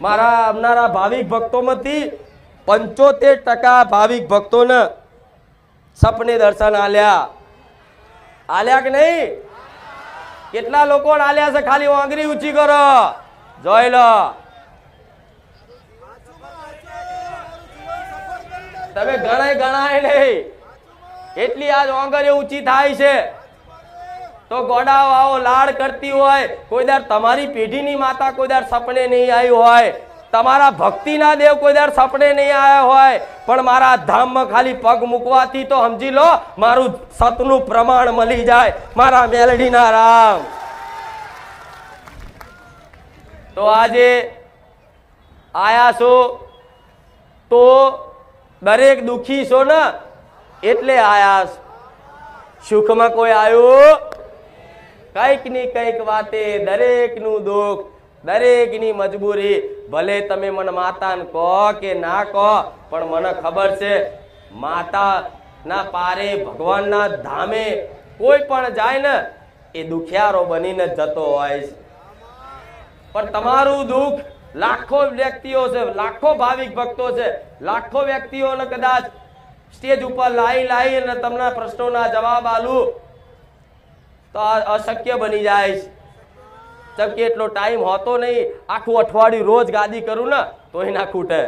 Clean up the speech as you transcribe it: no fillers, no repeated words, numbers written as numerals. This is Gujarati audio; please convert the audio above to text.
મારા આવનારા ભાવિક ભક્તોમાંથી 75% ભાવિક ભક્તોને સપને દર્શન આલ્યા કે નહીં? કેટલા લોકો આલ્યા છે? ખાલી આંગળી ઊંચી કરો, જોઈ લો. તમે ગણાય નહીં, એટલી આજ આંગળી ઊંચી થાય છે. તો ગોડાઓ આવો લાડ કરતી હોય, કોઈ દર તમારી પેઢીની માતા કોઈ દર સપને નહીં આવી હોય, તમારા ભક્તિના દેવ કોઈ દર સપને નહીં આવ્યા હોય, પણ મારા ધામમાં ખાલી પગ મૂકવાથી તો સમજી લો મારું સતનું પ્રમાણ મળી જાય, મારા મેલડીના રામ. તો આજે આયા છો તો દરેક દુખી છો ને, એટલે આયા. સુખમાં કોઈ આવ્યું? કઈક ની કઈક વાતે દરેકનું દુઃખ, દરેકની મજબૂરી. ભલે તમે મને માતાને કહો કે ના કહો, પણ મને ખબર છે માતાના પારે ભગવાનના ધામે કોઈ પણ જાય ને એ દુખિયારો બનીને જતો હોય છે. પણ તમારું દુઃખ લાખો વ્યક્તિઓ છે, લાખો ભાવિક ભક્તો છે, લાખો વ્યક્તિઓને કદાચ સ્ટેજ ઉપર લાવી અને તમને પ્રશ્નોના જવાબ આલું તો અશક્ય બની જાય છે. કેમ કે એટલો ટાઈમ હોતો નહીં. આખું અઠવાડિયું રોજ ગાદી કરું ને તો ના ખૂટે.